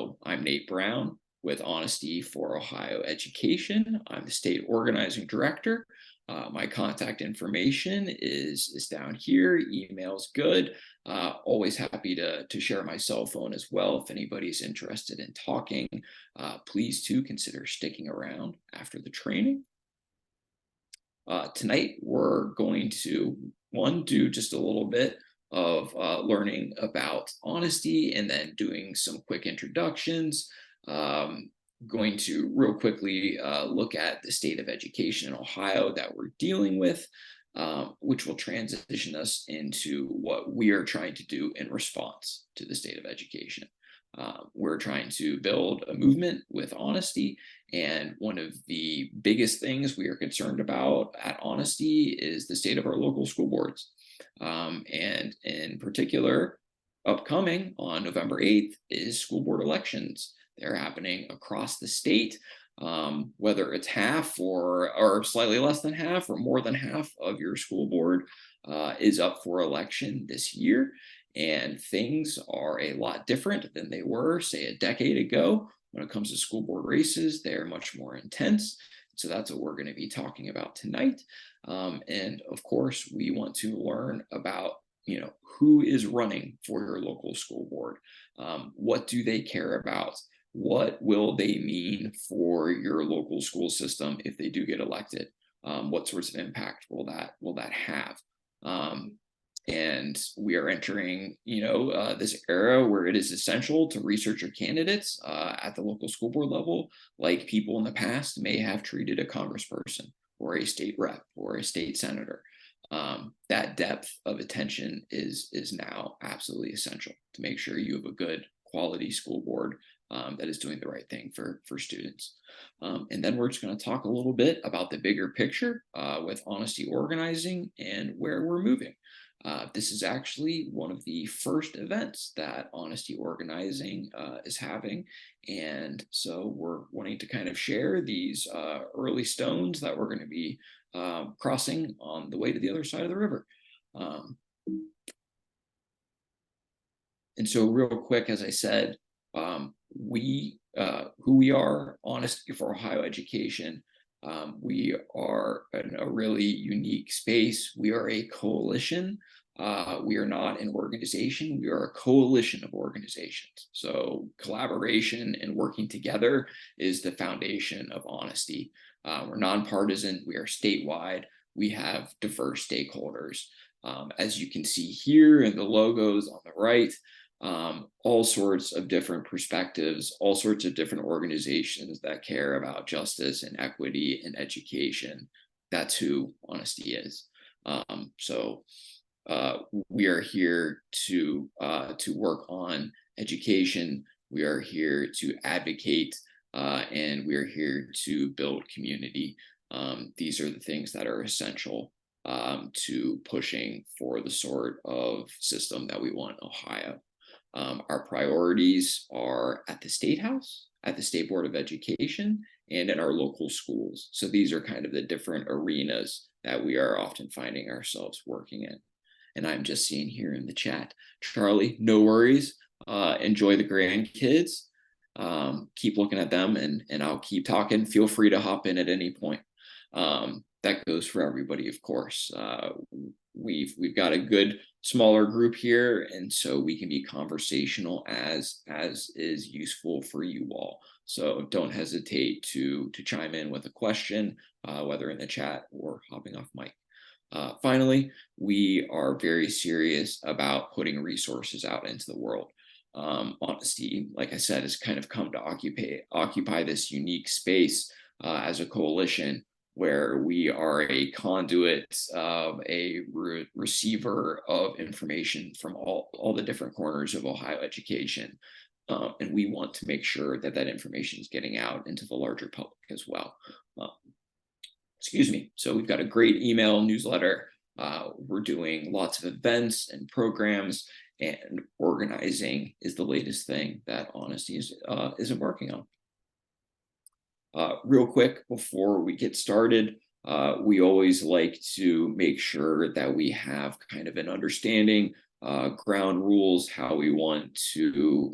So I'm Nate Brown with Honesty for Ohio Education. I'm the state organizing director. My contact information is down here. Email's good. Always happy to share my cell phone as well. If anybody's interested in talking, please too consider sticking around after the training. Tonight, we're going to, do just a little bit of learning about honesty and then doing some quick introductions. Going to real quickly look at the state of education in Ohio that we're dealing with, which will transition us into what we are trying to do in response to the state of education. We're trying to build a movement with honesty, and one of the biggest things we are concerned about at Honesty is the state of our local school boards. And in particular, upcoming on November 8th is school board elections. They're happening across the state. Whether it's half or slightly less than half or more than half of your school board is up for election this year. And things are a lot different than they were, say, a decade ago. When it comes to school board races, they're much more intense. So that's what we're going to be talking about tonight. And of course, we want to learn about, who is running for your local school board. What do they care about? What will they mean for your local school system if they do get elected? What sorts of impact will that have? And we are entering, this era where it is essential to research your candidates at the local school board level, like people in the past may have treated a congressperson or a state rep or a state senator. That depth of attention is now absolutely essential to make sure you have a good quality school board that is doing the right thing for students. And then we're just going to talk a little bit about the bigger picture with honesty organizing and where we're moving. This is actually one of the first events that Honesty Organizing is having. And so we're wanting to kind of share these early stones that we're going to be crossing on the way to the other side of the river. And so real quick, as I said, who we are, Honesty for Ohio Education. We are in a really unique space. We are a coalition. We are not an organization. We are a coalition of organizations. So collaboration and working together is the foundation of Honesty. We're nonpartisan. We are statewide. We have diverse stakeholders. As you can see here in the logos on the right, all sorts of different perspectives, all sorts of different organizations that care about justice and equity and education. That's who Honesty is. So we are here to work on education. We are here to advocate, and we are here to build community. These are the things that are essential to pushing for the sort of system that we want in Ohio. Our priorities are at the State House, at the State Board of Education, and in our local schools. So these are kind of the different arenas that we are often finding ourselves working in. And I'm just seeing here in the chat, Charlie, no worries. Enjoy the grandkids. Keep looking at them and I'll keep talking. Feel free to hop in at any point. That goes for everybody, of course. We've got a good smaller group here, and so we can be conversational as is useful for you all. So don't hesitate to chime in with a question, whether in the chat or hopping off mic. Finally, we are very serious about putting resources out into the world. Honesty, like I said, has kind of come to occupy this unique space as a coalition, where we are a conduit, a receiver of information from all the different corners of Ohio education. And we want to make sure that that information is getting out into the larger public as well. So we've got a great email newsletter. We're doing lots of events and programs, and organizing is the latest thing that Honesty is embarking on. Real quick, before we get started, we always like to make sure that we have kind of an understanding ground rules, how we want to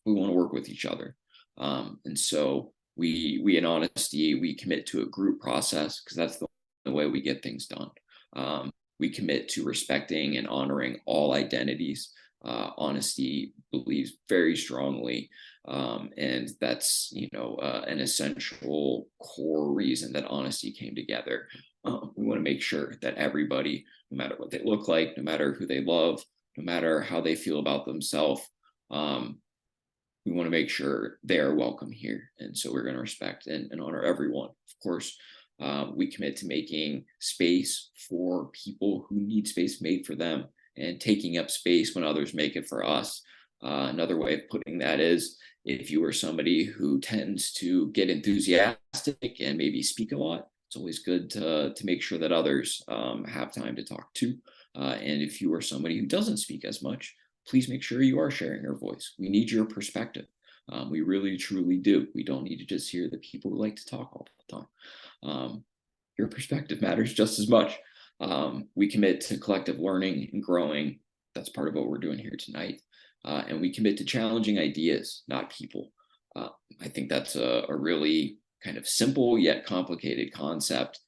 work with each other. And so we in honesty, we commit to a group process because that's the way we get things done. We commit to respecting and honoring all identities. Honesty believes very strongly, and that's an essential core reason that honesty came together. We want to make sure that everybody, no matter what they look like, no matter who they love, no matter how they feel about themselves, we want to make sure they are welcome here. And so we're going to respect and honor everyone. Of course, we commit to making space for people who need space made for them and taking up space when others make it for us. Another way of putting that is if you are somebody who tends to get enthusiastic and maybe speak a lot, it's always good to make sure that others have time to talk to. And if you are somebody who doesn't speak as much, please make sure you are sharing your voice. We need your perspective. We really, truly do. We don't need to just hear the people who like to talk all the time. Your perspective matters just as much. We commit to collective learning and growing. That's part of what we're doing here tonight. And we commit to challenging ideas, not people. I think that's a really kind of simple yet complicated concept.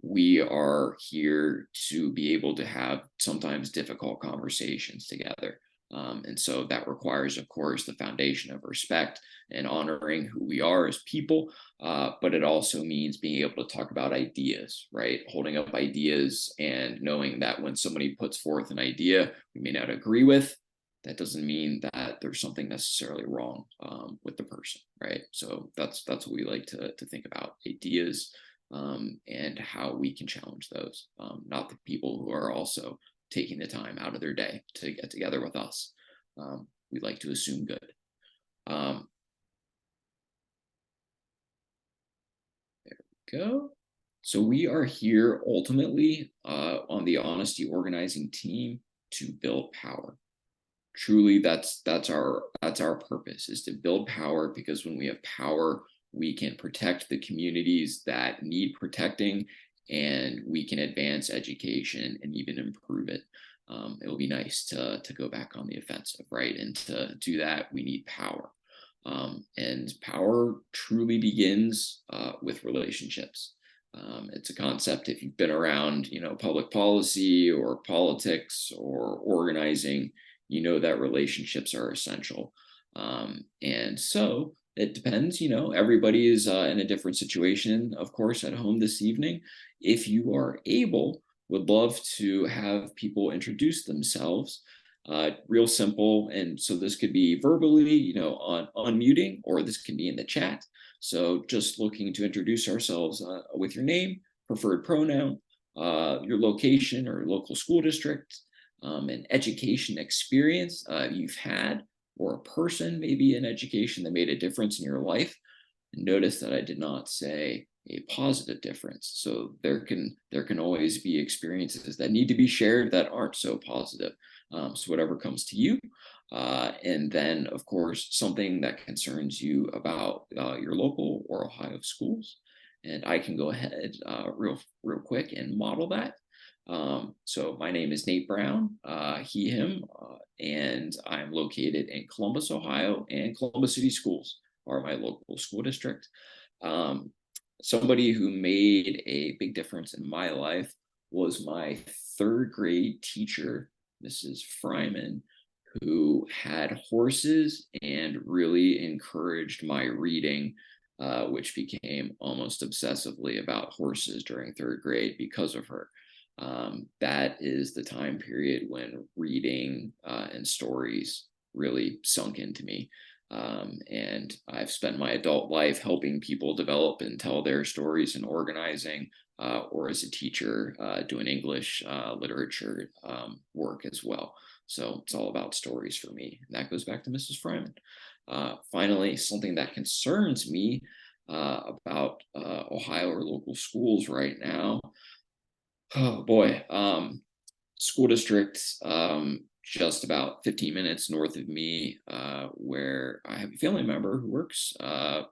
We are here to be able to have sometimes difficult conversations together. And so that requires, of course, the foundation of respect and honoring who we are as people. But it also means being able to talk about ideas, right? Holding up ideas and knowing that when somebody puts forth an idea we may not agree with, that doesn't mean that there's something necessarily wrong with the person, right? So that's what we like to think about: ideas and how we can challenge those, not the people who are also taking the time out of their day to get together with us. We like to assume good. There we go. So we are here ultimately on the honesty organizing team to build power. Truly, that's our purpose, is to build power, because when we have power, we can protect the communities that need protecting, and we can advance education and even improve it. It will be nice to go back on the offensive, right? And to do that, we need power. And power truly begins with relationships. It's a concept, if you've been around, public policy or politics or organizing, you know that relationships are essential. And so it depends, everybody is in a different situation, of course, at home this evening. If you are able, would love to have people introduce themselves. Real simple. And so this could be verbally, on unmuting, or this can be in the chat. So just looking to introduce ourselves with your name, preferred pronoun, your location or local school district, an education experience you've had, or a person maybe in education that made a difference in your life. And notice that I did not say a positive difference. So there can always be experiences that need to be shared that aren't so positive. So whatever comes to you. And then, of course, something that concerns you about your local or Ohio schools. And I can go ahead real quick and model that. So my name is Nate Brown, he, him, and I'm located in Columbus, Ohio, and Columbus City Schools are my local school district. Somebody who made a big difference in my life was my third grade teacher, Mrs. Fryman, who had horses and really encouraged my reading, which became almost obsessively about horses during third grade because of her. That is the time period when reading and stories really sunk into me. And I've spent my adult life helping people develop and tell their stories and organizing, or as a teacher doing English literature work as well. So it's all about stories for me. And that goes back to Mrs. Fryman. Finally, something that concerns me about Ohio or local schools right now. Oh boy, school districts just about 15 minutes north of me, where I have a family member who works,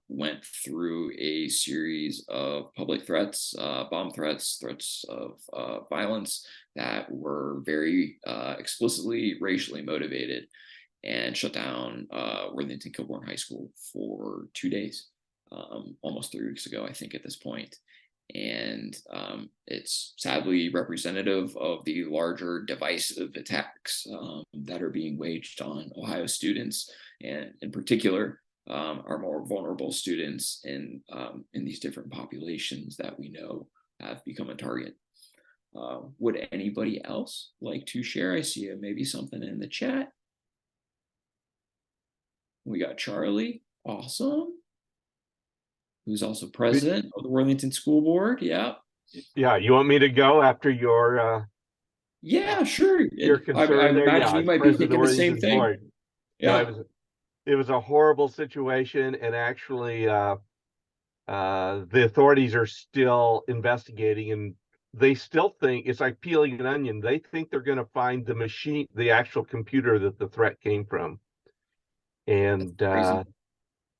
went through a series of public threats, bomb threats, threats of violence that were very explicitly racially motivated, and shut down Worthington Kilbourne High School for 2 days, almost 3 weeks ago, I think, at this point. And it's sadly representative of the larger divisive attacks that are being waged on Ohio students, and in particular, our more vulnerable students in these different populations that we know have become a target. Would anybody else like to share? I see maybe something in the chat. We got Charlie, awesome, who's also president of the Worthington School Board. Yeah. Yeah, you want me to go after Yeah, sure. your I concern there? imagine Yeah, you as might be president of thinking the same Worthington's thing. board. No, Yeah. it was a horrible situation, and actually the authorities are still investigating, and they still think it's like peeling an onion. They think they're going to find the machine, the actual computer that the threat came from. And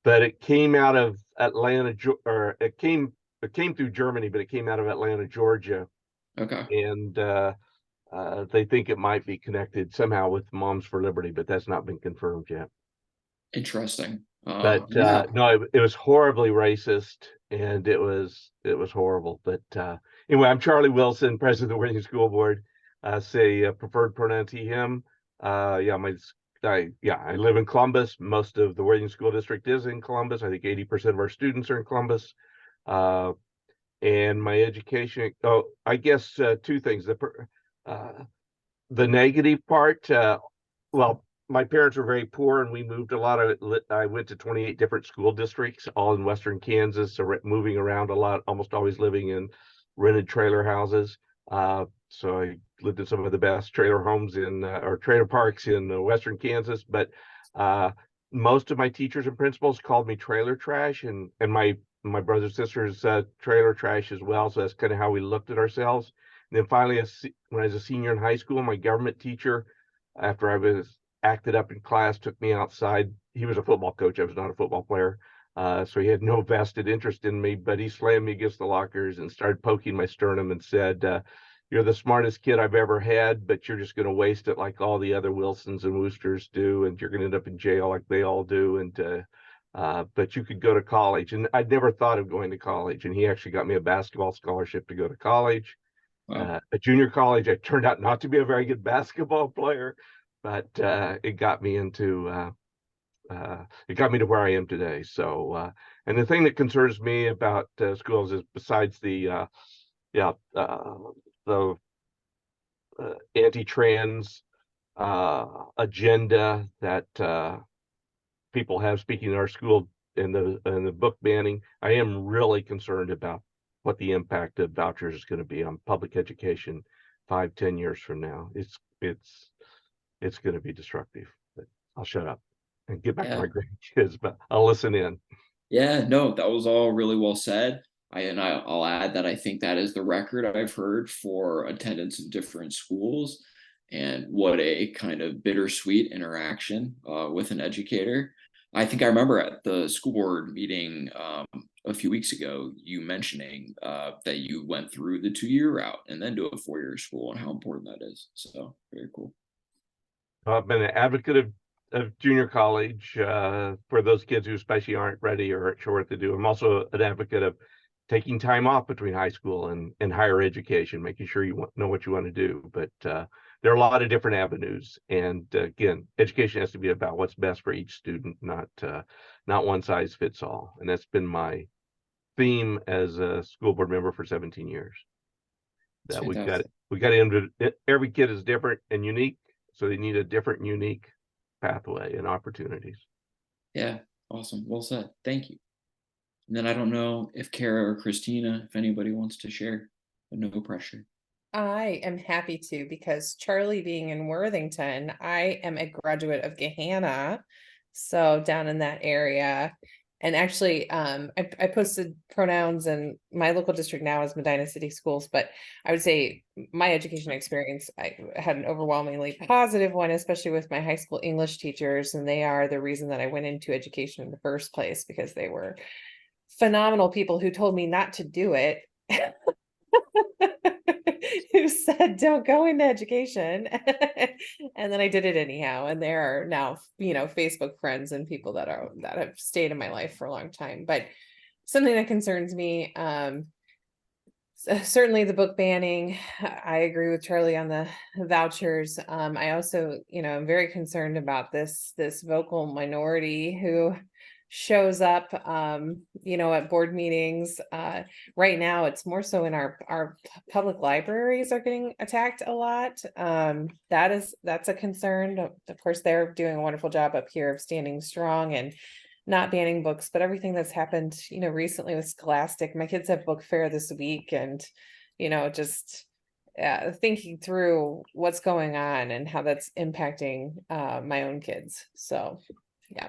but it came out of Atlanta, or it came through Germany, but it came out of Atlanta, Georgia. Okay. And they think it might be connected somehow with Moms for Liberty, but that's not been confirmed yet. Interesting. But Yeah. no, it was horribly racist, and it was horrible. But anyway, I'm Charlie Wilson, president of the Worthington School Board. Say preferred pronoun he, him. Yeah, I live in Columbus. Most of the Worthington School District is in Columbus. I think 80% of our students are in Columbus. And my education. Oh, I guess two things. The negative part. Well, my parents were very poor, and we moved a lot of it. I went to 28 different school districts, all in Western Kansas, so moving around a lot, almost always living in rented trailer houses. So I lived in some of the best trailer homes or trailer parks in Western Kansas. But most of my teachers and principals called me trailer trash, and my brothers and sisters trailer trash as well. So that's kind of how we looked at ourselves. And then finally, when I was a senior in high school, my government teacher, after I was acted up in class, took me outside. He was a football coach. I was not a football player. So he had no vested interest in me, but he slammed me against the lockers and started poking my sternum and said, you're the smartest kid I've ever had, but you're just going to waste it like all the other Wilsons and Woosters do, and you're going to end up in jail like they all do. And but you could go to college. And I'd never thought of going to college. And he actually got me a basketball scholarship to go to college. Wow. At junior college, I turned out not to be a very good basketball player, but it got me to where I am today. So, and the thing that concerns me about schools is, besides the anti-trans agenda that people have speaking in our school, and the book banning, I am really concerned about what the impact of vouchers is going to be on public education 5-10 years from now. It's going to be destructive. But I'll shut up and get back to Yeah. my grandkids, but I'll listen in. Yeah, no, that was all really well said. I'll add that I think that is the record I've heard for attendance in different schools, and what a kind of bittersweet interaction with an educator. I think I remember at the school board meeting a few weeks ago, you mentioning that you went through the 2-year route and then to a 4-year school, and how important that is. So very cool. I've been an advocate of junior college for those kids who especially aren't ready or aren't sure what to do. I'm also an advocate of taking time off between high school and higher education, making sure you know what you want to do. But there are a lot of different avenues. And again, education has to be about what's best for each student, not one size fits all. And that's been my theme as a school board member for 17 years. It's That fantastic. every kid is different and unique, so they need a different and unique pathway and opportunities. Yeah, awesome. Well said. Thank you. And then I don't know if Kara or Christina, if anybody wants to share, but no pressure. I am happy to, because Charlie being in Worthington, I am a graduate of Gahanna, so down in that area. And actually, I posted pronouns, and my local district now is Medina City Schools, but I would say my education experience, I had an overwhelmingly positive one, especially with my high school English teachers. And they are the reason that I went into education in the first place, because they were phenomenal people who told me not to do it. Who said don't go into education. And then I did it anyhow, and there are now, Facebook friends and people that have stayed in my life for a long time. But something that concerns me, certainly the book banning. I agree with Charlie on the vouchers. I also, I'm very concerned about this vocal minority who shows up, at board meetings. Right now, it's more so in our public libraries are getting attacked a lot. That's a concern. Of course, they're doing a wonderful job up here of standing strong and not banning books, but everything that's happened, recently with Scholastic. My kids have book fair this week, and, just thinking through what's going on and how that's impacting my own kids. So, yeah.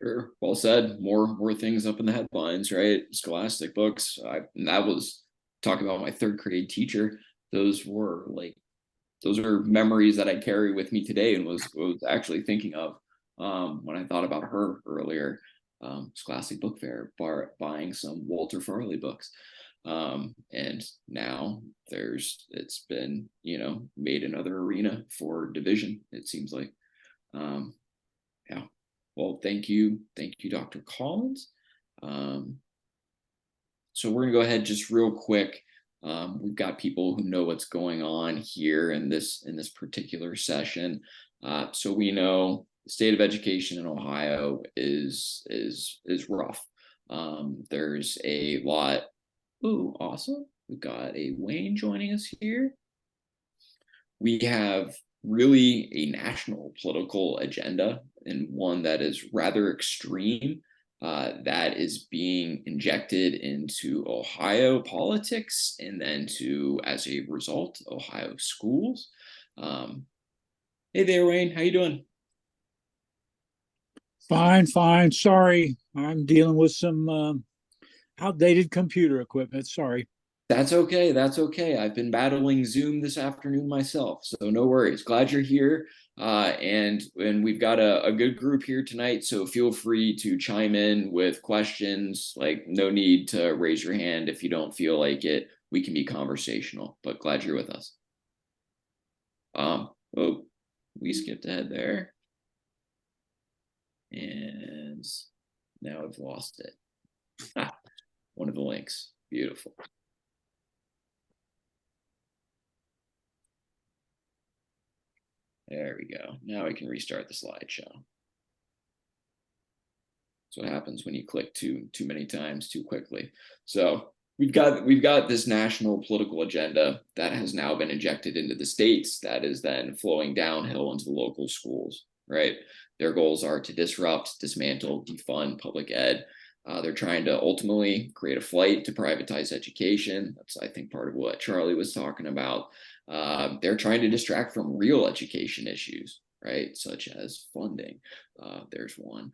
Sure. Well said. More things up in the headlines, right? Scholastic books. And that was talking about my third grade teacher. Those are memories that I carry with me today, and was actually thinking of when I thought about her earlier. Scholastic Book Fair, buying some Walter Farley books. And now it's been, made another arena for division, it seems like. Yeah. Well, thank you, Dr. Collins. So we're gonna go ahead just real quick. We've got people who know what's going on here in this particular session. So we know the state of education in Ohio is rough. There's a lot. Ooh, awesome. We've got a Wayne joining us here. We have really a national political agenda, and one that is rather extreme, that is being injected into Ohio politics, and then as a result, Ohio schools. Hey there, Wayne. How you doing? Fine, fine. Sorry, I'm dealing with some outdated computer equipment. Sorry. That's okay. That's okay. I've been battling Zoom this afternoon myself, so no worries. Glad you're here. And we've got a good group here tonight, so feel free to chime in with questions. Like, no need to raise your hand if you don't feel like it. We can be conversational, but glad you're with us. Oh, we skipped ahead there. And now I've lost it. One of the links. Beautiful. There we go. Now I can restart the slideshow. That's what happens when you click too many times too quickly. So we've got this national political agenda that has now been injected into the states, that is then flowing downhill into the local schools, right? Their goals are to disrupt, dismantle, defund public ed. They're trying to ultimately create a flight to privatize education. That's, I think, part of what Charlie was talking about. They're trying to distract from real education issues, right? Such as funding. There's one.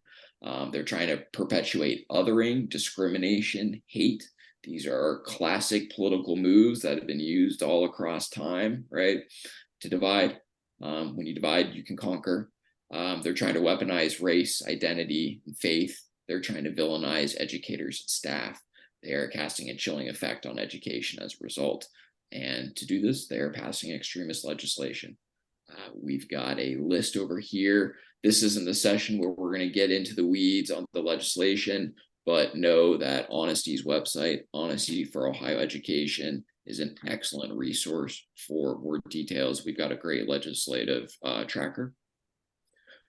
They're trying to perpetuate othering, discrimination, hate. These are classic political moves that have been used all across time, right? To divide. When you divide, you can conquer. They're trying to weaponize race, identity, and faith. They're trying to villainize educators and staff. They are casting a chilling effect on education as a result. And to do this, they are passing extremist legislation. We've got a list over here. This isn't the session where we're going to get into the weeds on the legislation, but know that Honesty's website, Honesty for Ohio Education, is an excellent resource for more details. We've got a great legislative tracker.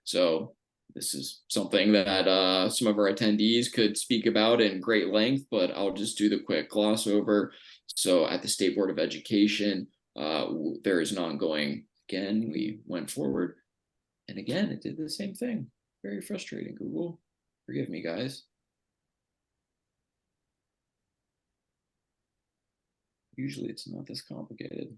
So this is something that some of our attendees could speak about in great length, but I'll just do the quick gloss over. So at the State Board of Education, there is an ongoing, again, we went forward, and again, it did the same thing. Very frustrating, Google. Forgive me, guys. Usually it's not this complicated.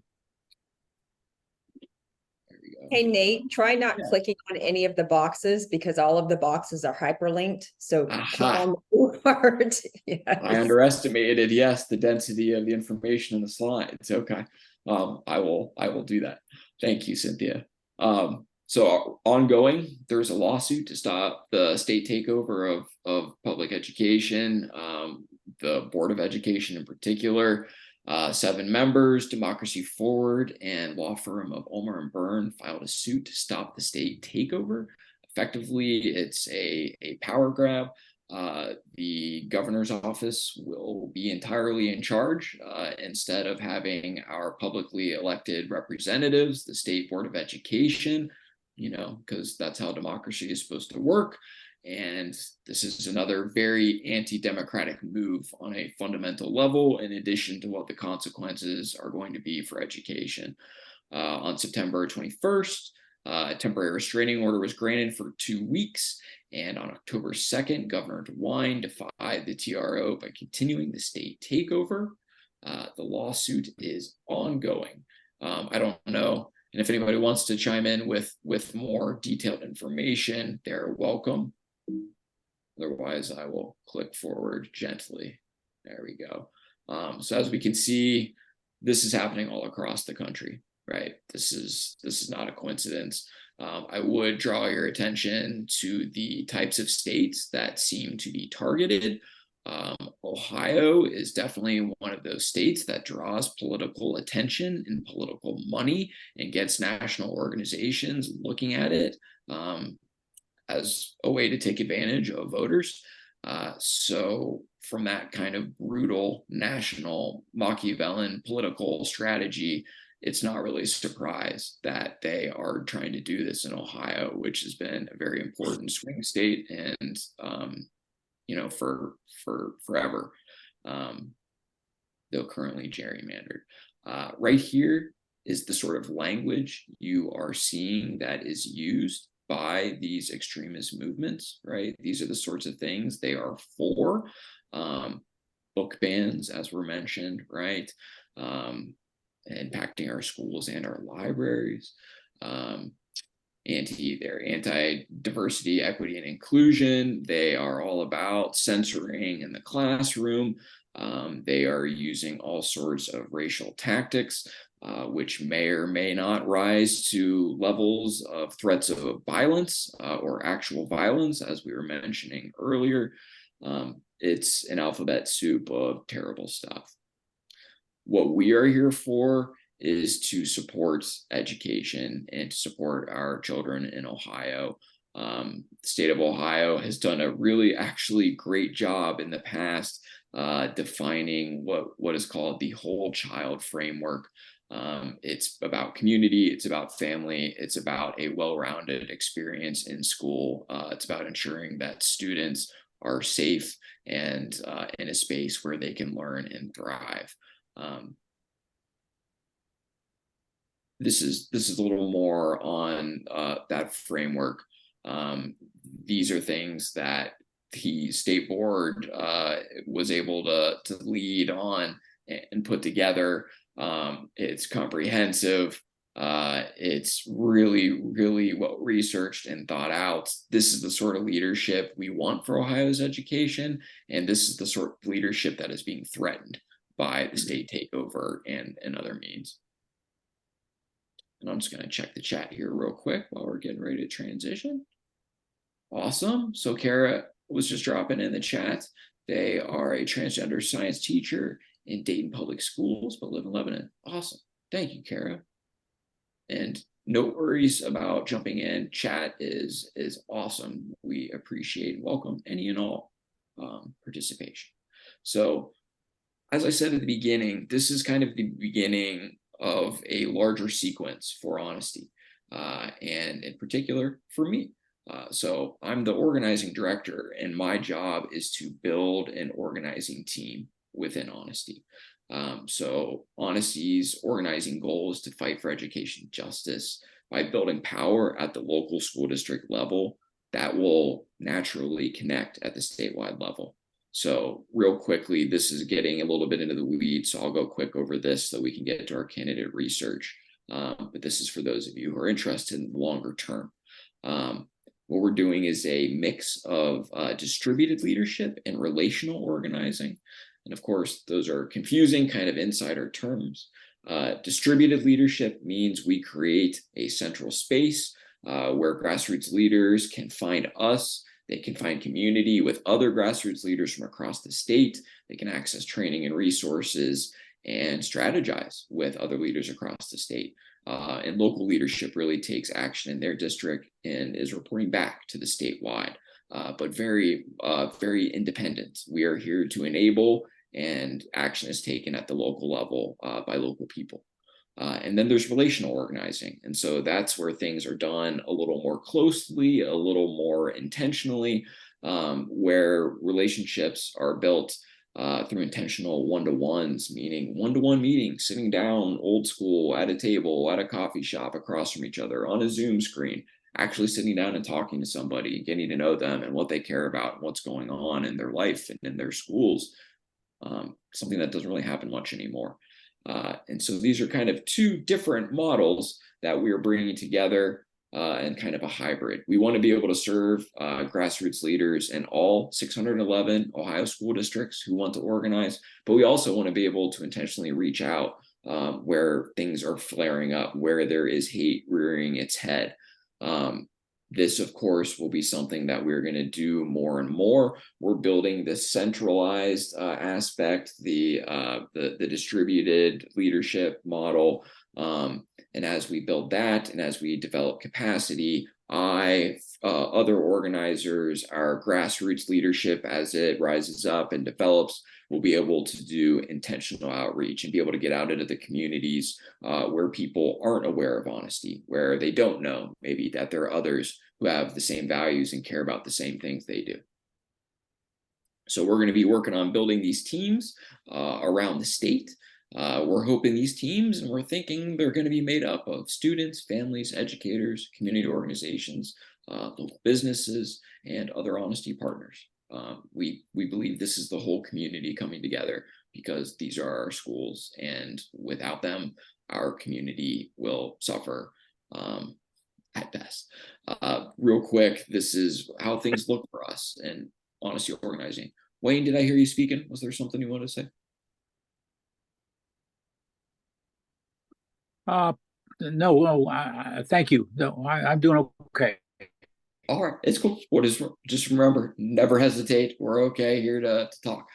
There we go. Hey, Nate, try not Yeah. clicking on any of the boxes because all of the boxes are hyperlinked. So click Aha. on the blue part. I Yes. underestimated, yes, the density of the information in the slides. Okay. I will do that. Thank you, Cynthia. So ongoing, there's a lawsuit to stop the state takeover of public education, the Board of Education in particular. 7 members, Democracy Forward and law firm of Ulmer and Byrne filed a suit to stop the state takeover. Effectively, it's a power grab. The governor's office will be entirely in charge instead of having our publicly elected representatives, the state board of education, because that's how democracy is supposed to work. And this is another very anti-democratic move on a fundamental level, in addition to what the consequences are going to be for education. On September 21st, a temporary restraining order was granted for 2 weeks. And on October 2nd, Governor DeWine defied the TRO by continuing the state takeover. The lawsuit is ongoing. I don't know. And if anybody wants to chime in with more detailed information, they're welcome. Otherwise, I will click forward gently. There we go. So as we can see, this is happening all across the country, right? This is not a coincidence. I would draw your attention to the types of states that seem to be targeted. Ohio is definitely one of those states that draws political attention and political money and gets national organizations looking at it as a way to take advantage of voters. So from that kind of brutal national Machiavellian political strategy, it's not really a surprise that they are trying to do this in Ohio, which has been a very important swing state and for forever, though currently gerrymandered. Right here is the sort of language you are seeing that is used by these extremist movements, right? These are the sorts of things they are for. Book bans, as were mentioned, right? Impacting our schools and our libraries. They're anti-diversity, equity, and inclusion. They are all about censoring in the classroom. They are using all sorts of racial tactics, which may or may not rise to levels of threats of violence or actual violence, as we were mentioning earlier. It's an alphabet soup of terrible stuff. What we are here for is to support education and to support our children in Ohio. The state of Ohio has done a really actually great job in the past defining what is called the whole child framework. It's about community, it's about family, it's about a well-rounded experience in school. It's about ensuring that students are safe and in a space where they can learn and thrive. This is a little more on that framework. These are things that the state board was able to lead on and put together. It's comprehensive. It's really, really well researched and thought out. This is the sort of leadership we want for Ohio's education, and this is the sort of leadership that is being threatened by the state takeover and other means. And I'm just going to check the chat here real quick while we're getting ready to transition. Awesome. So Kara was just dropping in the chat. They are a transgender science teacher in Dayton Public Schools, but live in Lebanon. Awesome. Thank you, Kara. And no worries about jumping in. Chat is awesome. We appreciate and welcome any and all participation. So as I said at the beginning, this is kind of the beginning of a larger sequence for Honesty, and in particular for me. So I'm the organizing director, and my job is to build an organizing team within Honesty. So Honesty's organizing goal is to fight for education justice by building power at the local school district level that will naturally connect at the statewide level. So real quickly, this is getting a little bit into the weeds, so I'll go quick over this so we can get to our candidate research. but this is for those of you who are interested in longer term. What we're doing is a mix of distributed leadership and relational organizing. And of course, those are confusing kind of insider terms. Distributed leadership means we create a central space where grassroots leaders can find us. They can find community with other grassroots leaders from across the state. They can access training and resources and strategize with other leaders across the state. And local leadership really takes action in their district and is reporting back to the statewide, but very independent. We are here to enable, and action is taken at the local level by local people. And then there's relational organizing. And so that's where things are done a little more closely, a little more intentionally, where relationships are built through intentional one-to-ones, meaning one-to-one meetings, sitting down old school at a table, at a coffee shop across from each other on a Zoom screen, actually sitting down and talking to somebody, getting to know them and what they care about and what's going on in their life and in their schools. Something that doesn't really happen much anymore. And so these are kind of two different models that we are bringing together and kind of a hybrid. We want to be able to serve grassroots leaders in all 611 Ohio school districts who want to organize, but we also want to be able to intentionally reach out where things are flaring up, where there is hate rearing its head. This, of course, will be something that we're going to do more and more. We're building the centralized aspect, the distributed leadership model. And as we build that, and as we develop capacity, other organizers, our grassroots leadership, as it rises up and develops, will be able to do intentional outreach and be able to get out into the communities where people aren't aware of honesty, where they don't know maybe that there are others who have the same values and care about the same things they do. So we're going to be working on building these teams around the state. We're hoping these teams, and we're thinking they're going to be made up of students, families, educators, community organizations, local businesses, and other honesty partners. We believe this is the whole community coming together, because these are our schools, and without them, our community will suffer at best. Real quick, this is how things look for us in honesty organizing. Wayne, did I hear you speaking? Was there something you wanted to say? No, thank you. No, I'm doing okay. All right, it's cool. Just remember, never hesitate. We're okay here to talk.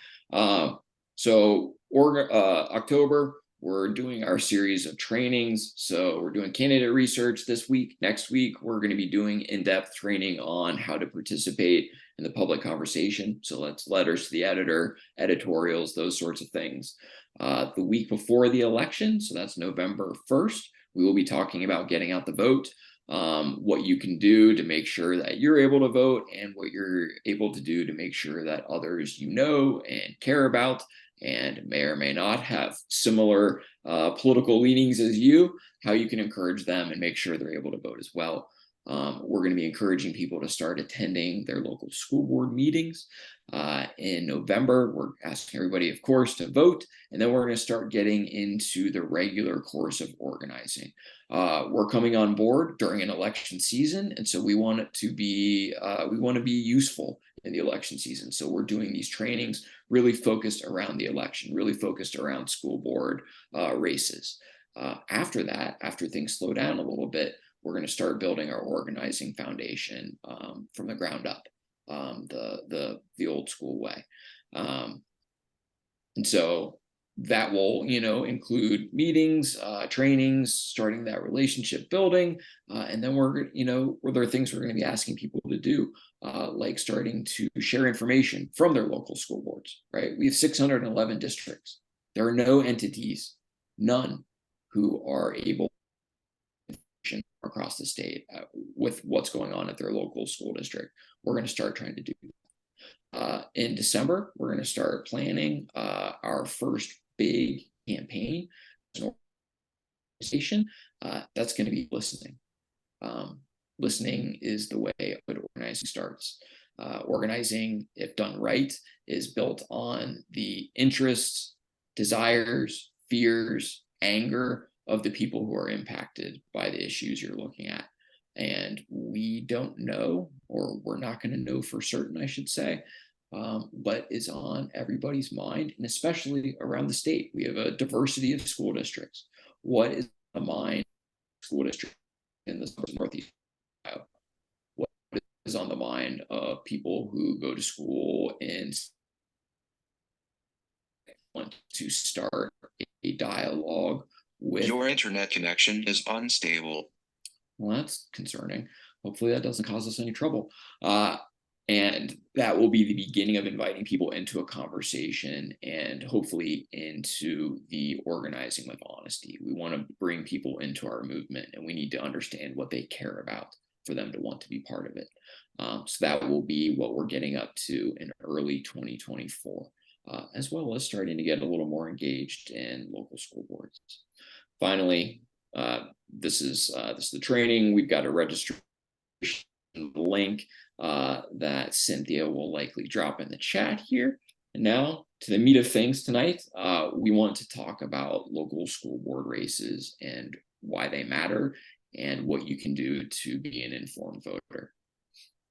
October, we're doing our series of trainings. So we're doing candidate research this week. Next week, we're going to be doing in-depth training on how to participate in the public conversation. So that's letters to the editor, editorials, those sorts of things. The week before the election, so that's November 1st, we will be talking about getting out the vote. What you can do to make sure that you're able to vote, and what you're able to do to make sure that others you know and care about and may or may not have similar political leanings as you, how you can encourage them and make sure they're able to vote as well. We're going to be encouraging people to start attending their local school board meetings. In November, we're asking everybody, of course, to vote, and then we're going to start getting into the regular course of organizing. We're coming on board during an election season, and so we want it to be useful in the election season. So we're doing these trainings really focused around the election, really focused around school board races. After that, after things slow down a little bit, we're going to start building our organizing foundation from the ground up, the old school way. And so that will, include meetings, trainings, starting that relationship building. And then there are things we're going to be asking people to do, like starting to share information from their local school boards, right? We have 611 districts. There are no entities, none, who are able across the state with what's going on at their local school district. We're going to start trying to do that. In December, we're going to start planning our first big campaign as an organization. That's going to be listening. Listening is the way organizing starts. Organizing, if done right, is built on the interests, desires, fears, anger of the people who are impacted by the issues you're looking at. And we don't know, or we're not going to know for certain, I should say, but is on everybody's mind, and especially around the state. We have a diversity of school districts. What is the mind of the school district in the Northeast Ohio? What is on the mind of people who go to school and want to start a dialogue with? Your internet connection is unstable. Well, that's concerning. Hopefully that doesn't cause us any trouble. And that will be the beginning of inviting people into a conversation and hopefully into the organizing with honesty. We want to bring people into our movement, and we need to understand what they care about for them to want to be part of it. So that will be what we're getting up to in early 2024, as well as starting to get a little more engaged in local school boards. Finally, this is the training. We've got a registration link that Cynthia will likely drop in the chat here. And now to the meat of things tonight, we want to talk about local school board races and why they matter and what you can do to be an informed voter.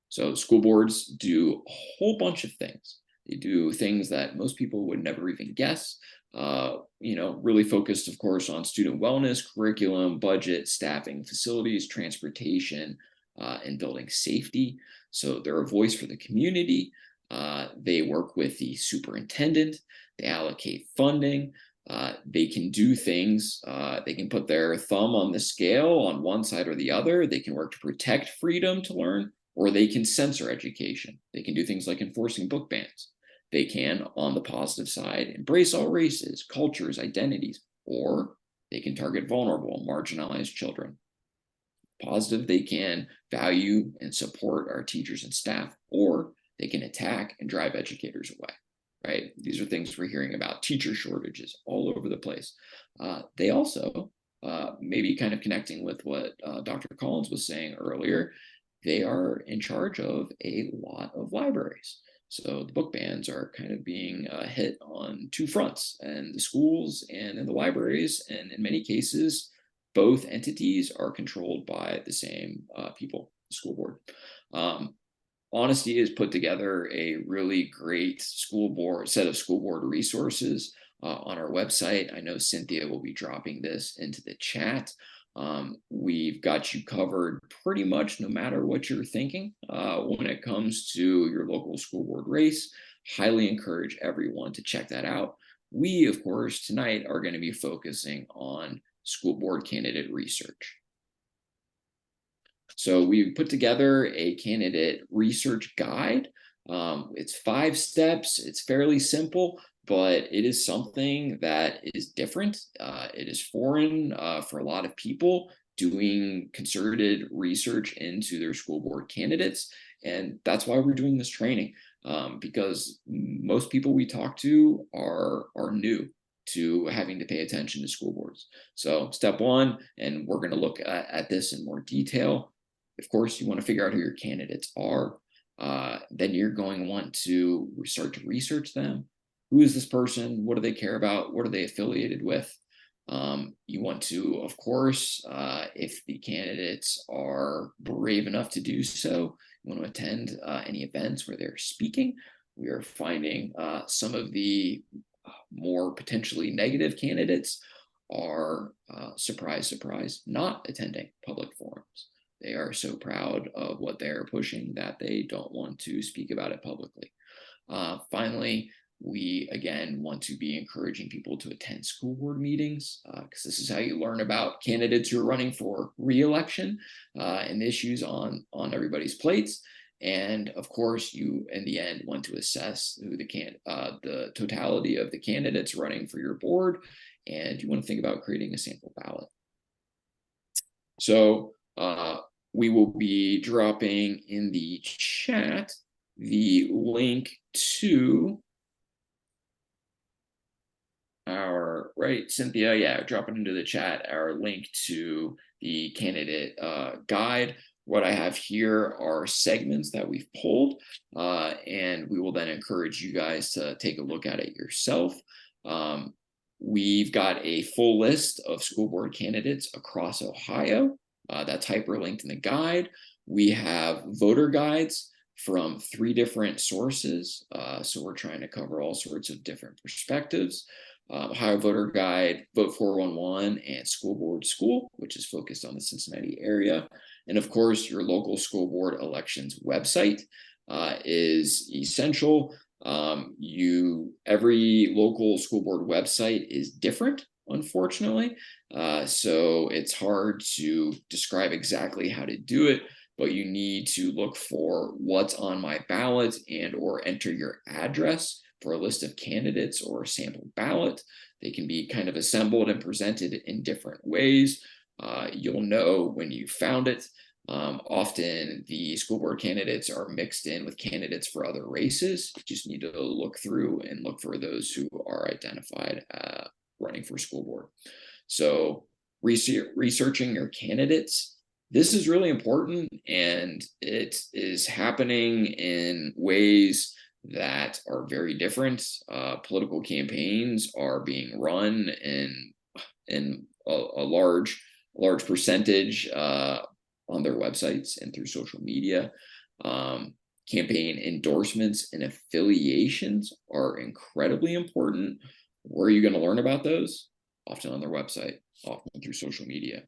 So school boards do a whole bunch of things. They do things that most people would never even guess. Really focused, of course, on student wellness, curriculum, budget, staffing, facilities, transportation, and building safety. So they're a voice for the community. They work with the superintendent. They allocate funding. They can do things. They can put their thumb on the scale on one side or the other. They can work to protect freedom to learn, or they can censor education. They can do things like enforcing book bans. They can, on the positive side, embrace all races, cultures, identities, or they can target vulnerable, marginalized children. Positive, they can value and support our teachers and staff, or they can attack and drive educators away, right? These are things we're hearing about, teacher shortages all over the place. They also, maybe kind of connecting with what Dr. Collins was saying earlier, they are in charge of a lot of libraries. So the book bans are kind of being hit on two fronts, and the schools and in the libraries, and in many cases, both entities are controlled by the same people, the school board. Honesty has put together a really great set of school board resources on our website. I know Cynthia will be dropping this into the chat. We've got you covered pretty much no matter what you're thinking when it comes to your local school board race. Highly encourage everyone to check that out. We, of course, tonight are going to be focusing on school board candidate research. So we put together a candidate research guide. It's 5 steps. It's fairly simple, but it is something that is different. It is foreign for a lot of people doing concerted research into their school board candidates. And that's why we're doing this training, because most people we talk to are new to having to pay attention to school boards. So step 1, and we're going to look at this in more detail. Of course, you want to figure out who your candidates are. Then you're going to want to start to research them. Who is this person? What do they care about? What are they affiliated with? You want to, of course, if the candidates are brave enough to do so, you want to attend any events where they're speaking. We are finding some of the more potentially negative candidates are, surprise, surprise, not attending public forums. They are so proud of what they're pushing that they don't want to speak about it publicly. Finally, we again want to be encouraging people to attend school board meetings, because this is how you learn about candidates who are running for re-election and the issues on everybody's plates. And of course, you in the end want to assess who the totality of the candidates running for your board, and you want to think about creating a sample ballot. So we will be dropping in the chat the link to our, right, Cynthia, yeah, drop it into the chat, our link to the candidate guide. What I have here are segments that we've pulled, and we will then encourage you guys to take a look at it yourself. We've got a full list of school board candidates across Ohio. That's hyperlinked in the guide. We have voter guides from 3 different sources. So we're trying to cover all sorts of different perspectives. Ohio Voter Guide, Vote 411, and School Board School, which is focused on the Cincinnati area. And of course, your local school board elections website is essential. Every local school board website is different, unfortunately. So it's hard to describe exactly how to do it, but you need to look for what's on my ballot and or enter your address for a list of candidates or a sample ballot. They can be kind of assembled and presented in different ways. You'll know when you found it. Often the school board candidates are mixed in with candidates for other races. You just need to look through and look for those who are identified running for school board. So researching your candidates, this is really important, and it is happening in ways that are very different. Political campaigns are being run in a large percentage on their websites and through social media. Campaign endorsements and affiliations are incredibly important. Where are you going to learn about those? Often on their website, often through social media.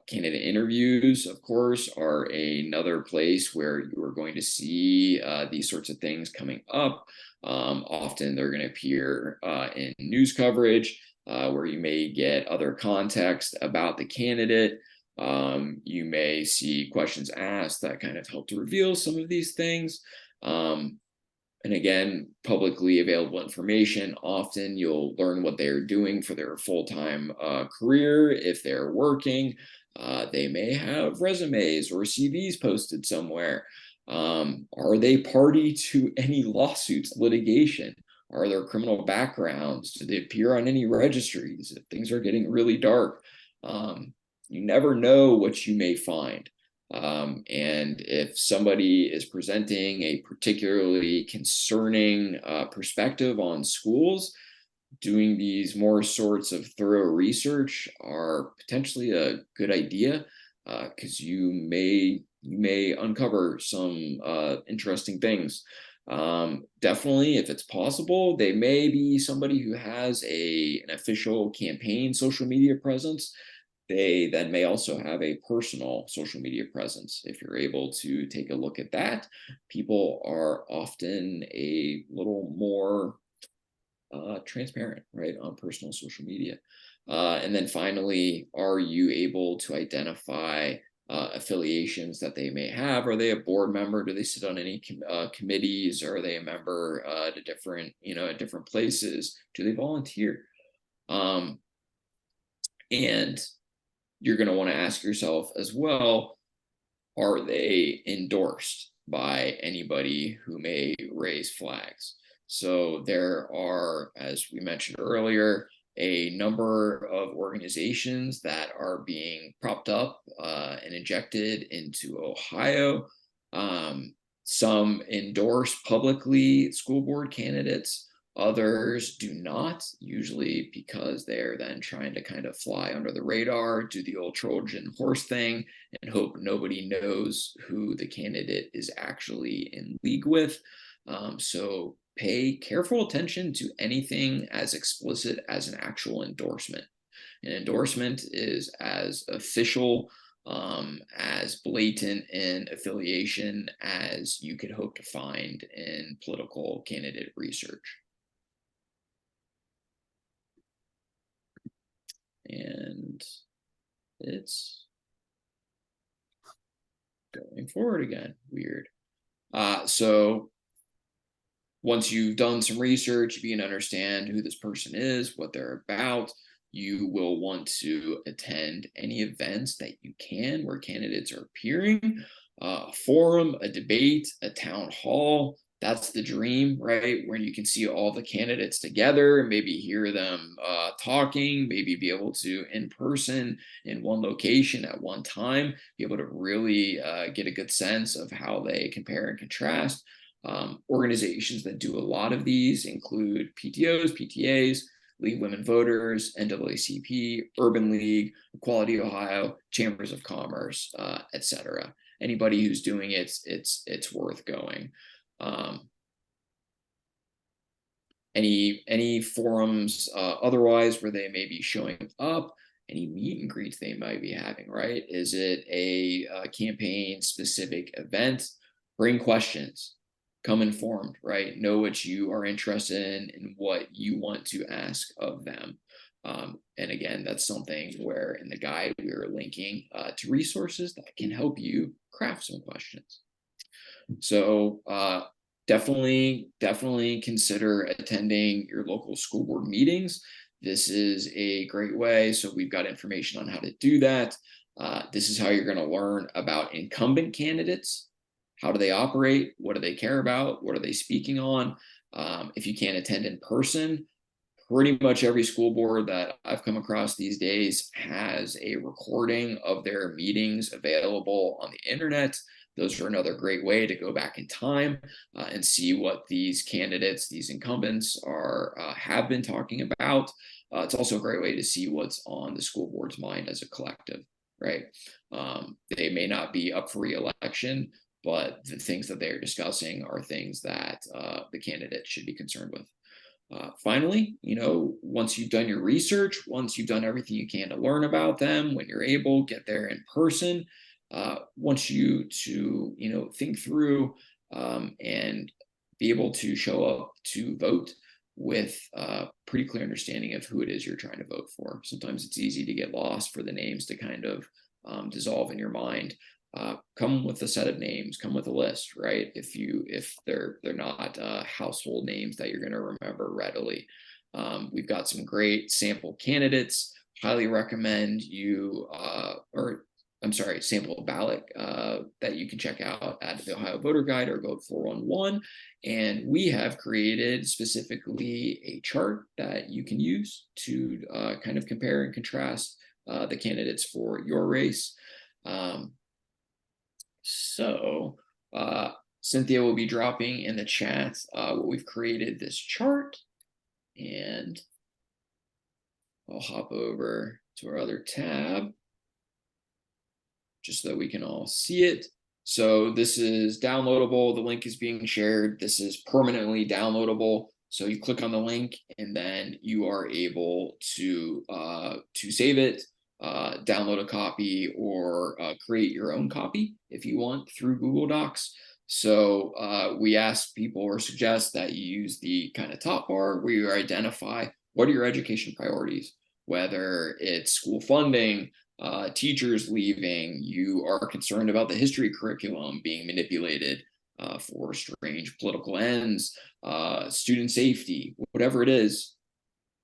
Candidate interviews, of course, are another place where you are going to see these sorts of things coming up. Often they're going to appear in news coverage where you may get other context about the candidate. You may see questions asked that kind of help to reveal some of these things. And again, publicly available information. Often you'll learn what they're doing for their full-time career. If they're working, they may have resumes or CVs posted somewhere. Are they party to any lawsuits, litigation? Are there criminal backgrounds? Do they appear on any registries? If things are getting really dark, you never know what you may find. And if somebody is presenting a particularly concerning perspective on schools, doing these more sorts of thorough research are potentially a good idea, because you may uncover some interesting things. Definitely, if it's possible, they may be somebody who has an official campaign social media presence. They then may also have a personal social media presence. If you're able to take a look at that, people are often a little more transparent, right, on personal social media. And then finally, are you able to identify affiliations that they may have? Are they a board member? Do they sit on any committees? Are they a member at different places? Do they volunteer? And you're going to want to ask yourself as well, are they endorsed by anybody who may raise flags? So there are, as we mentioned earlier, a number of organizations that are being propped up and injected into Ohio. Some endorse publicly school board candidates. Others do not, usually because they're then trying to kind of fly under the radar, do the old Trojan horse thing, and hope nobody knows who the candidate is actually in league with. So pay careful attention to anything as explicit as an actual endorsement. An endorsement is as official, as blatant in affiliation as you could hope to find in political candidate research. And it's going forward again. Weird. So once you've done some research, you can understand who this person is, what they're about. You will want to attend any events that you can where candidates are appearing, a forum, a debate, a town hall. That's the dream, right? Where you can see all the candidates together, maybe hear them talking, maybe be able to, in person, in one location at one time, be able to really get a good sense of how they compare and contrast. Organizations that do a lot of these include PTOs, PTAs, League of Women Voters, NAACP, Urban League, Equality Ohio, Chambers of Commerce, etc. Anybody who's doing it, it's worth going. Any forums otherwise where they may be showing up, any meet and greets they might be having, right? Is it a campaign specific event? Bring questions, come informed, right? Know what you are interested in and what you want to ask of them. And again, that's something where in the guide we are linking to resources that can help you craft some questions. So definitely consider attending your local school board meetings. This is a great way. So we've got information on how to do that. This is how you're going to learn about incumbent candidates. How do they operate? What do they care about? What are they speaking on? If you can't attend in person, pretty much every school board that I've come across these days has a recording of their meetings available on the internet. Those are another great way to go back in time and see what these candidates, these incumbents have been talking about. It's also a great way to see what's on the school board's mind as a collective, right? They may not be up for re-election, but the things that they're discussing are things that the candidate should be concerned with. Finally, once you've done your research, once you've done everything you can to learn about them, when you're able, get there in person. Want you to, think through and be able to show up to vote with a pretty clear understanding of who it is you're trying to vote for. Sometimes it's easy to get lost for the names to kind of dissolve in your mind. Come with a set of names, come with a list, right? If they're not household names that you're going to remember readily. We've got some great sample candidates. Highly recommend you, sample ballot that you can check out at the Ohio Voter Guide or Vote 411. And we have created specifically a chart that you can use to kind of compare and contrast the candidates for your race. So Cynthia will be dropping in the chat what we've created this chart, and I'll hop over to our other tab just so that we can all see it. So this is downloadable. The link is being shared. This is permanently downloadable. So you click on the link and then you are able to save it, download a copy, or create your own copy if you want through Google Docs. So we ask people or suggest that you use the kind of top bar where you identify what are your education priorities, whether it's school funding, teachers leaving, you are concerned about the history curriculum being manipulated for strange political ends, student safety, whatever it is.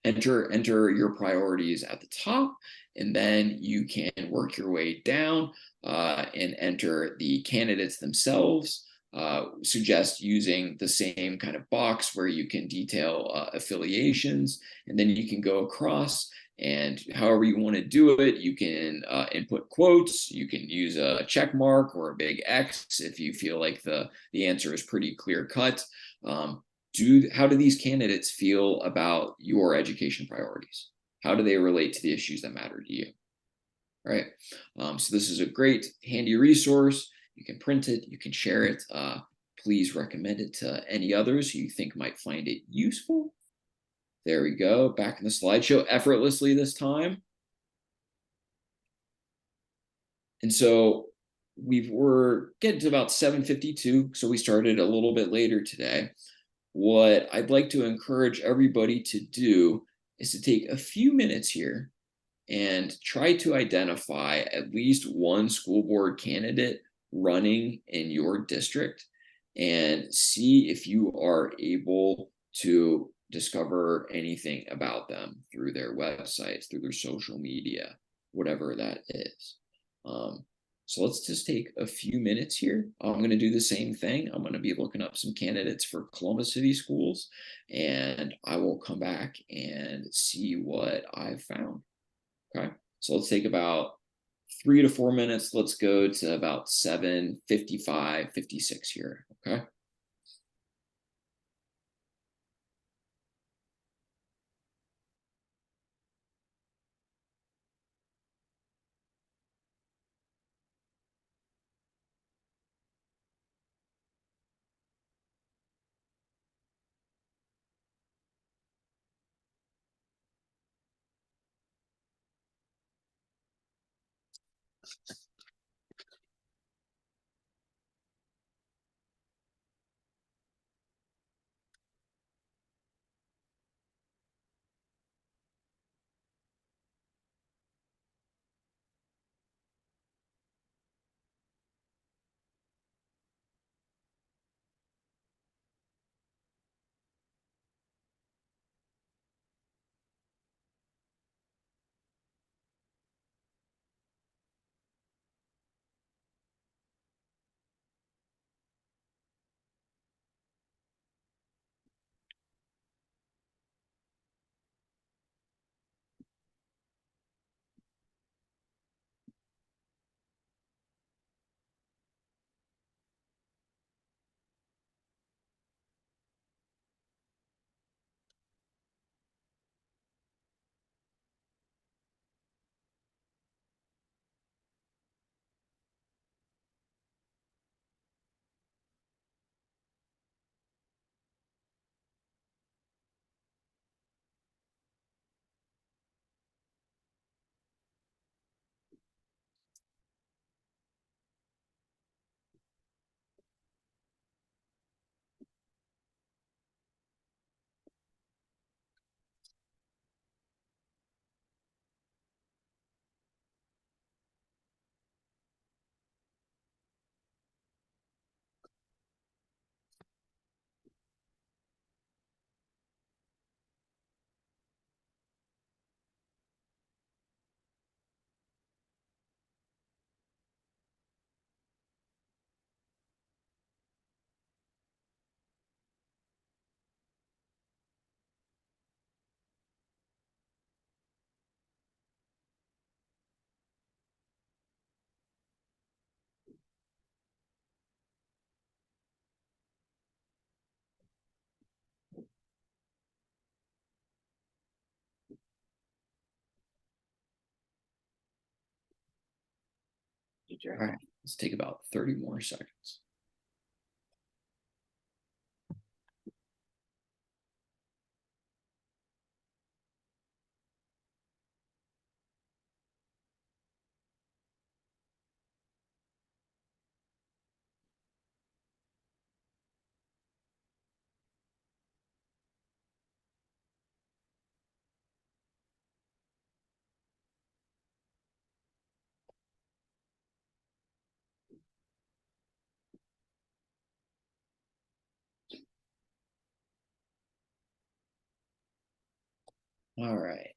Enter your priorities at the top, and then you can work your way down and enter the candidates themselves. Suggest using the same kind of box where you can detail affiliations, and then you can go across, and however you want to do it, you can input quotes, you can use a check mark or a big X if you feel like the answer is pretty clear cut. How do these candidates feel about your education priorities? How do they relate to the issues that matter to you? Right. So this is a great handy resource. You can print it, you can share it. Please recommend it to any others who you think might find it useful. There we go. Back in the slideshow effortlessly this time. And so we're getting to about 7:52. So we started a little bit later today. What I'd like to encourage everybody to do is to take a few minutes here and try to identify at least one school board candidate running in your district and see if you are able to discover anything about them through their websites, through their social media, whatever that is. So let's just take a few minutes here. I'm going to do the same thing. I'm going to be looking up some candidates for Columbus City schools, and I will come back and see what I've found. Okay, so let's take about 3 to 4 minutes. Let's go to about 7:55, 56 here. Okay. All right, let's take about 30 more seconds. All right.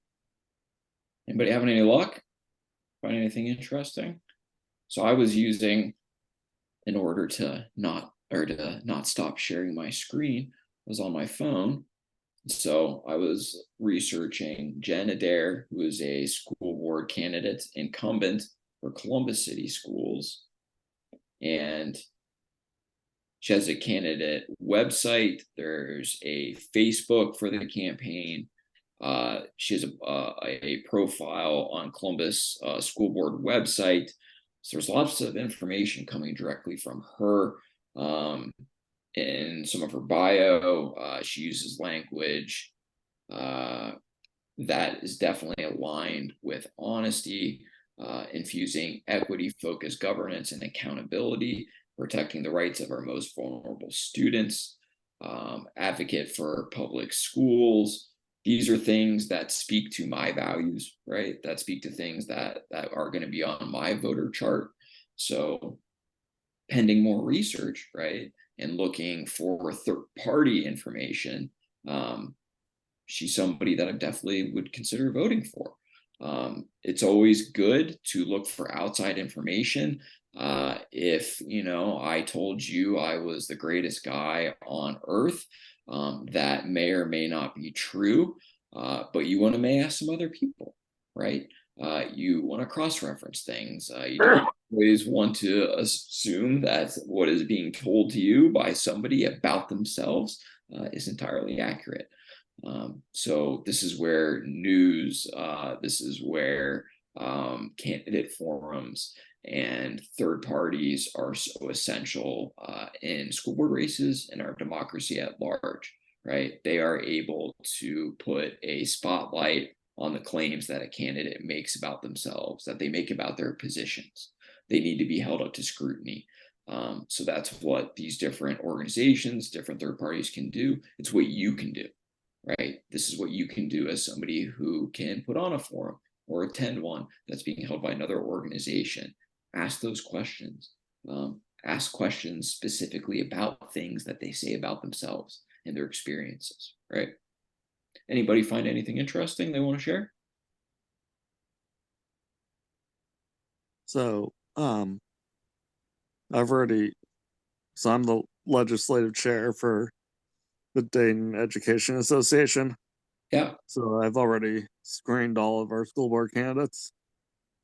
Anybody having any luck? Find anything interesting? So I was using, in order to not stop sharing my screen, was on my phone. So I was researching Jen Adair, who is a school board candidate incumbent for Columbus City Schools. And she has a candidate website. There's a Facebook for the campaign. She has a profile on Columbus School Board website. So there's lots of information coming directly from her. In some of her bio, she uses language that is definitely aligned with honesty, infusing equity-focused governance and accountability, protecting the rights of our most vulnerable students, advocate for public schools. These are things that speak to my values, right? That speak to things that are going to be on my voter chart. So pending more research, right? And looking for third-party information, she's somebody that I definitely would consider voting for. It's always good to look for outside information. If I told you I was the greatest guy on earth, that may or may not be true, but you want to may ask some other people, right? You want to cross-reference things. You don't always want to assume that what is being told to you by somebody about themselves is entirely accurate. So this is where news, this is where candidate forums and third parties are so essential in school board races and our democracy at large, right? They are able to put a spotlight on the claims that a candidate makes about themselves, that they make about their positions. They need to be held up to scrutiny. So that's what these different organizations, different third parties can do. It's what you can do, right? This is what you can do as somebody who can put on a forum or attend one that's being held by another organization. Ask those questions. Ask questions specifically about things that they say about themselves and their experiences, right? Anybody find anything interesting they want to share? So, I've already, so I'm the legislative chair for the Dayton Education Association. Yeah. So I've already screened all of our school board candidates.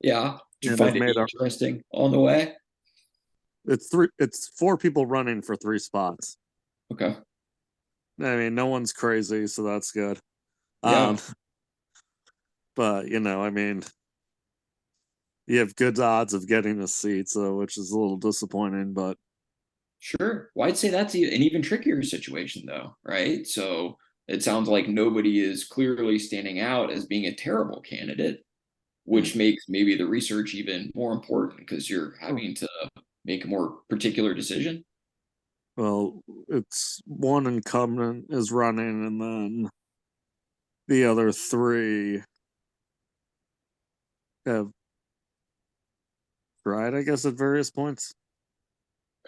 Yeah. Did you And find I've it made interesting on the way? It's 4 people running for 3 spots. Okay. I mean, no one's crazy, so that's good. Yeah. But I mean, you have good odds of getting a seat, so which is a little disappointing, but Sure. Well, I'd say that's an even trickier situation, though, right? So it sounds like nobody is clearly standing out as being a terrible candidate, which makes maybe the research even more important because you're having to make a more particular decision. well, it's one incumbent is running, and then the other 3 have tried, I guess, at various points.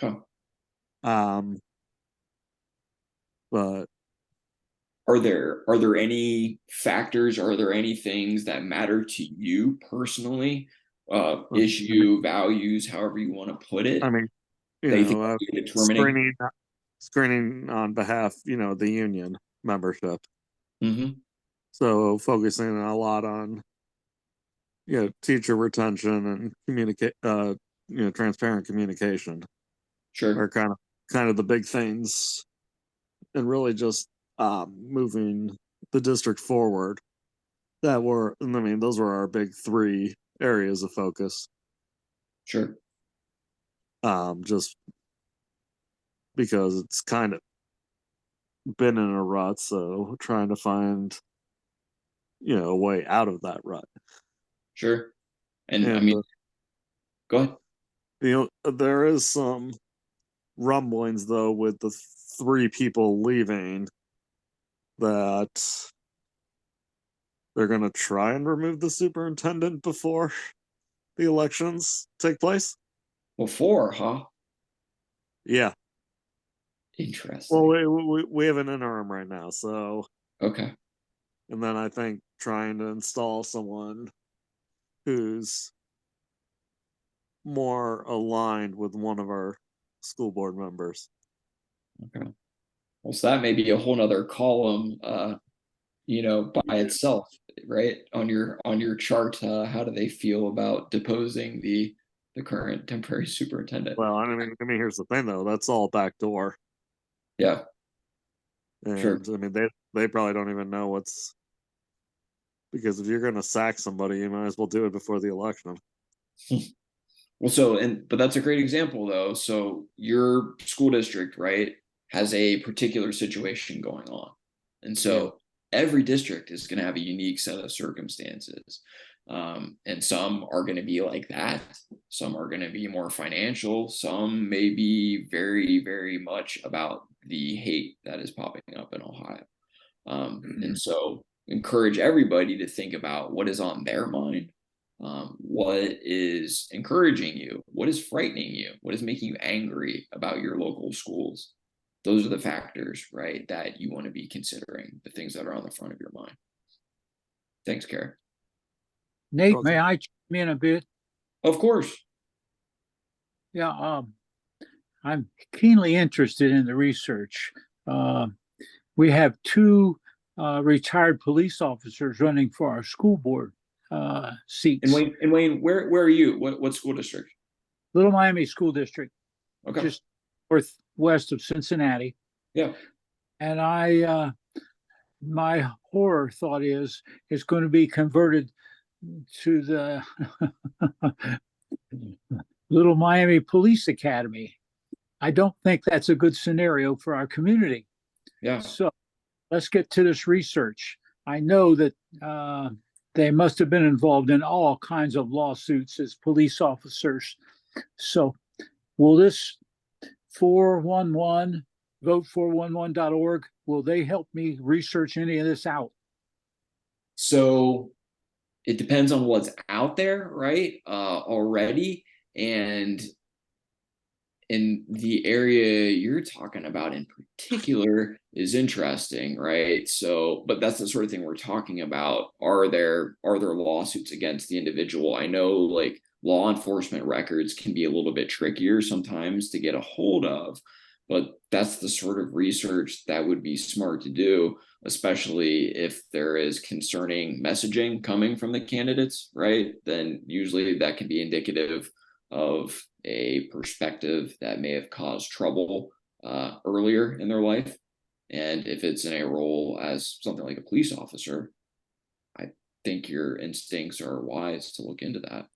Okay. But Are there any factors, are there any things that matter to you personally? Issue, values, however you want to put it, I mean, that you think might be determining? screening on behalf, the union membership. Mm-hmm. So focusing a lot on, teacher retention and transparent communication Sure. are kind of the big things, and really just moving the district forward. I mean, those were our big 3 areas of focus. Sure. Just because it's kind of been in a rut, so trying to find, a way out of that rut. Sure. And I And mean, go ahead. there is some rumblings though with the 3 people leaving that they're going to try and remove the superintendent before the elections take place. Before, huh? Yeah. Interesting. Well, we have an interim right now, so. Okay. And then I think trying to install someone who's more aligned with one of our school board members. Okay. Well, so that may be a whole nother column, by itself, right? On your chart, how do they feel about deposing the current temporary superintendent? Well, I mean, here's the thing though, that's all backdoor. Yeah. And Sure. I mean, they probably don't even know what's, because if you're going to sack somebody, you might as well do it before the election. Well, but that's a great example though. So your school district, right, has a particular situation going on. And so every district is going to have a unique set of circumstances. And some are going to be like that. Some are going to be more financial. Some may be very, very much about the hate that is popping up in Ohio. And so encourage everybody to think about what is on their mind. What is encouraging you? What is frightening you? What is making you angry about your local schools? Those are the factors, right, that you want to be considering, the things that are on the front of your mind. Thanks, Kara. Nate, may I chime in a bit? Of course. Yeah, I'm keenly interested in the research. We have 2 retired police officers running for our school board seats. And Wayne, where are you? What school district? Little Miami School District, Okay. just northwest of Cincinnati. Yeah. And my horror thought is it's going to be converted to the Little Miami Police Academy. I don't think that's a good scenario for our community. Yeah. So let's get to this research. I know that they must have been involved in all kinds of lawsuits as police officers. So will this 411 vote411.org, will they help me research any of this out? So it depends on what's out there, right? Already. And in the area you're talking about in particular is interesting, right? So, but that's the sort of thing we're talking about. Are there lawsuits against the individual? I know like law enforcement records can be a little bit trickier sometimes to get a hold of, but that's the sort of research that would be smart to do, especially if there is concerning messaging coming from the candidates, right? Then usually that can be indicative of a perspective that may have caused trouble earlier in their life. And if it's in a role as something like a police officer, I think your instincts are wise to look into that.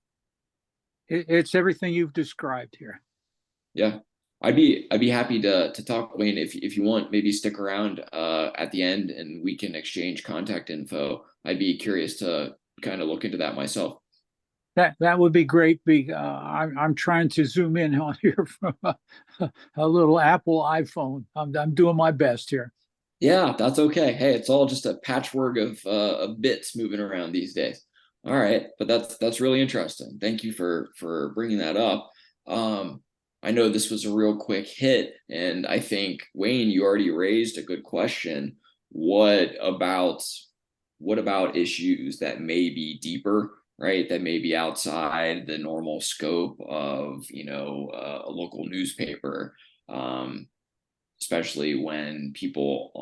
It's everything you've described here. Yeah, I'd be happy to talk, Wayne, if you want. Maybe stick around at the end and we can exchange contact info. I'd be curious to kind of look into that myself. That would be great. I'm trying to zoom in on here from a little Apple iPhone. I'm doing my best here. Yeah, that's okay. Hey, it's all just a patchwork of bits moving around these days. All right, but that's really interesting. Thank you for bringing that up. I know this was a real quick hit, and I think Wayne, you already raised a good question. What about issues that may be deeper, right? That may be outside the normal scope of a local newspaper. Especially when people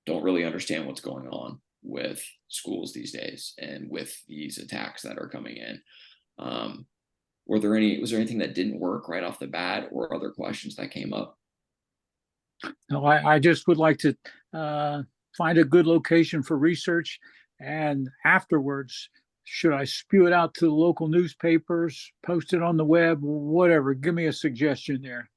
don't really understand what's going on with schools these days and with these attacks that are coming in. Was there anything that didn't work right off the bat, or other questions that came up? No, I just would like to find a good location for research, and afterwards, should I spew it out to the local newspapers, post it on the web, whatever? Give me a suggestion there.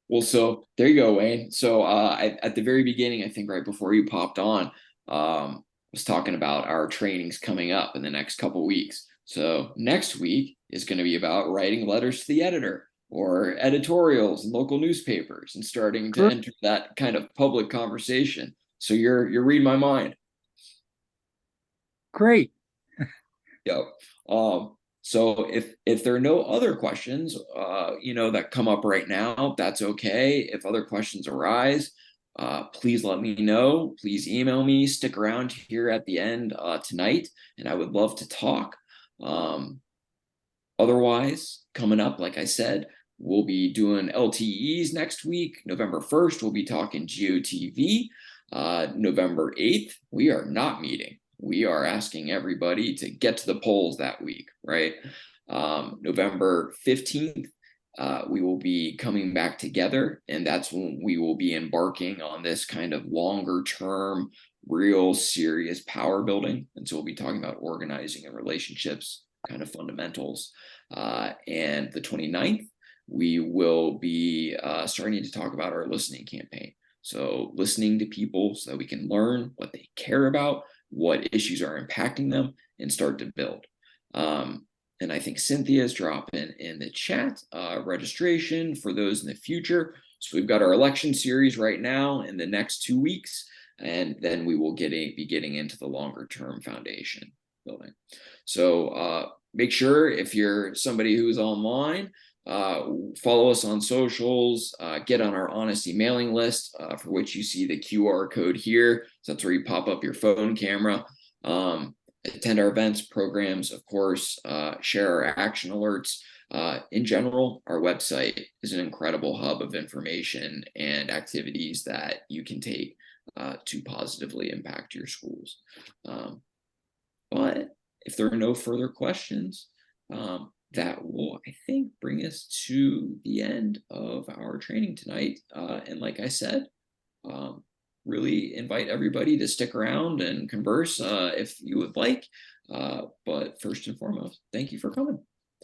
Well, so there you go, Wayne. So at the very beginning, I think right before you popped on, was talking about our trainings coming up in the next couple weeks. So next week is going to be about writing letters to the editor or editorials in local newspapers and starting to enter that kind of public conversation. So you're reading my mind. Great. Yep. So if there are no other questions, that come up right now, that's okay. If other questions arise, please let me know. Please email me. Stick around here at the end tonight, and I would love to talk. Otherwise, coming up, like I said, we'll be doing LTEs next week. November 1st, we'll be talking GOTV. November 8th, we are not meeting. We are asking everybody to get to the polls that week, right? November 15th, we will be coming back together, and that's when we will be embarking on this kind of longer term, real serious power building. And so we'll be talking about organizing and relationships, kind of fundamentals. And the 29th, we will be starting to talk about our listening campaign. So listening to people so that we can learn what they care about, what issues are impacting them, and start to build. And I think Cynthia's dropping in the chat registration for those in the future. So we've got our election series right now in the next 2 weeks, and then we will be getting into the longer term foundation building. So make sure, if you're somebody who's online, follow us on socials, get on our honesty mailing list, for which you see the QR code here. So that's where you pop up your phone camera. Attend our events, programs, of course, share our action alerts. In general, our website is an incredible hub of information and activities that you can take to positively impact your schools. But if there are no further questions, that will, I think, bring us to the end of our training tonight. And like I said, really invite everybody to stick around and converse if you would like. But first and foremost, thank you for coming.